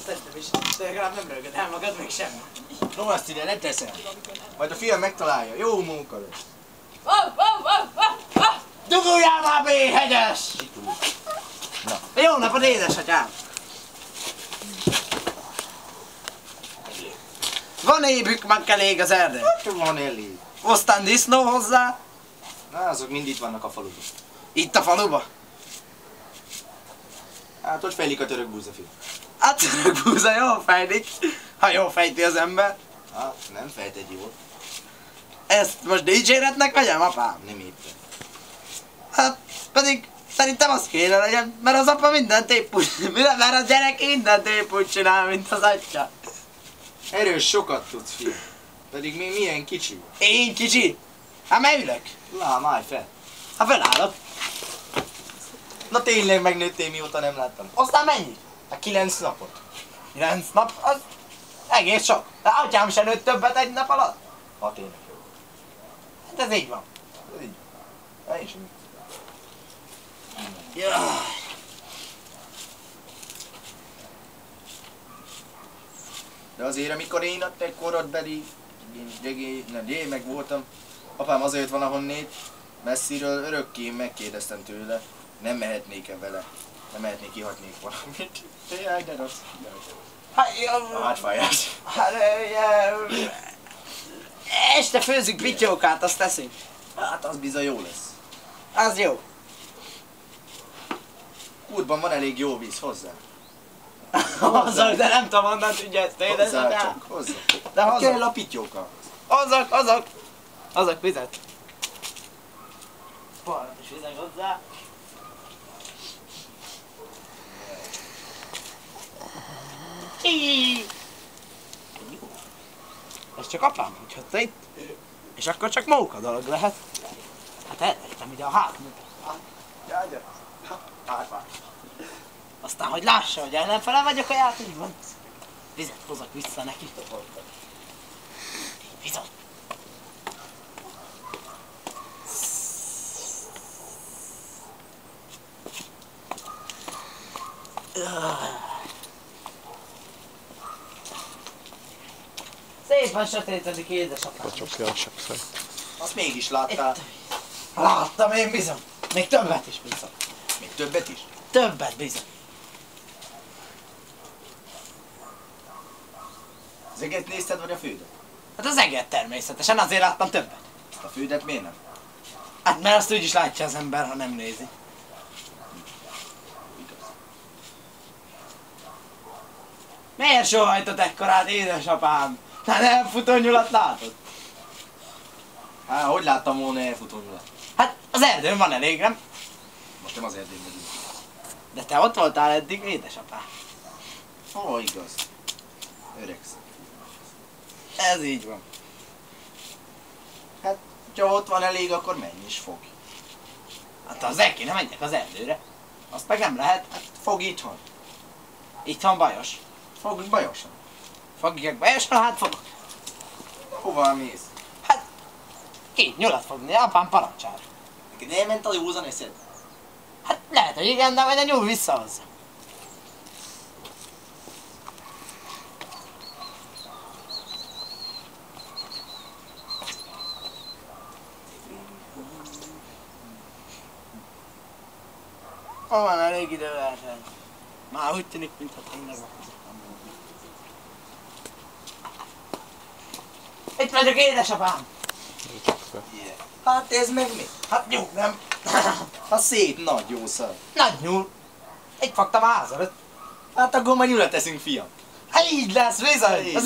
Tettem is, de legalább nem rögöd el magad, meg semmi. No, azt ide ne teszem. Majd a fiam megtalálja. Jó munka lesz. Duguljál már be, hegyes! Na. Jó napot, édesatyám! Van ébük, meg elég az erdő. Hát van elég. Aztán disznó hozzá. Na, azok mind itt vannak a faluban. Itt a faluba. Hát, hogy fejlik a török búzafi? Hát török búza jól fejlik, ha jól fejti az ember. Hát, nem fejted jól. Ezt most dicséretnek vegyem, apám? Nem éppen. Hát pedig szerintem az kéne legyen, mert az apa mindent épp úgy, mert a gyerek mindent épp úgy csinál, mint az atya. Erről sokat tudsz, fiam. Pedig még milyen kicsi. Én kicsi? Hát mert ülök. Lám, állj fel. Hát felállok. Na tényleg megnőttél, mióta nem láttam. Aztán mennyi? Hát 9 napot. 9 nap? Az egész sok. De atyám se nőtt többet egy nap alatt. Ha tényleg jó. Hát ez így van. Ez így. Hát én sem. Jaj. De azért, amikor én a te korodbeli gyémek voltam, apám azért van ahonnét, messziről örökké megkérdeztem tőle, nem mehetnék-e vele, nem mehetnék, kihatnék valamit. Jaj, de rossz. Hát, A hátfájás. hát, este főzzük pityókát, azt teszünk. Hát az bizony jó lesz. Az jó. Útban van elég jó víz, hozzá. Hozzak, de nem tudom onnan tudja ezt Hozzá édesanyám. csak, hozzá. De hozzak. Kell a pityóka. Hozok vizet. Balrat is vizek hozzá. Ez csak apám hagyhatta itt. És akkor csak móka dolog lehet. Hát eltettem ide a hátamot. Jaj, de. Hátfáj. Aztán, hogy lássa, hogy ellenfele vagyok a játékban. Vizet hozok vissza neki. Vizet. Szépen sötétedik, édesapám. Becsapja sokszor. Azt mégis láttál. Láttam én bizony. Még többet is bizony. Még többet is. Többet bizony. Az eget nézted, vagy a fődet? Hát az eget természetesen, azért láttam többet. A fődet miért nem? Hát mert azt úgy is látja az ember, ha nem nézi. Igaz. Miért sóhajtott ekkorát, édesapám? Hát elfutó nyulat látod? Hát, hogy láttam volna elfutó nyulat? Hát az erdőn van elég, nem? Most nem az erdőn vagyunk. De te ott voltál eddig, édesapám. Ó, igaz. Öregszem. Ez így van. Hát, ha ott van elég, akkor menj is fog. Hát az neki nem menjek az erdőre. Azt meg nem lehet. Hát, fog itthon. Itthon bajos. Fogjuk bajosan. Fogjak bajosan, hát fogok. Hova mész? Hát, két nyulat fogni, apám parancsára. Neked elment a józan eszed? Hát lehet, hogy igen, de majd a nyúl visszahozza. Van elég idő erre. Már úgy tűnik, mintha tényleg van. Itt vagyok, édesapám! Yeah. Hát ez meg mi? Hát nyúl, nem? Hát szép nagy jó szar. Nagy nyúl. Itt fogtam a házadat. Hát akkor majd nyulat teszünk, fiam. Hát így lesz, bizony! Az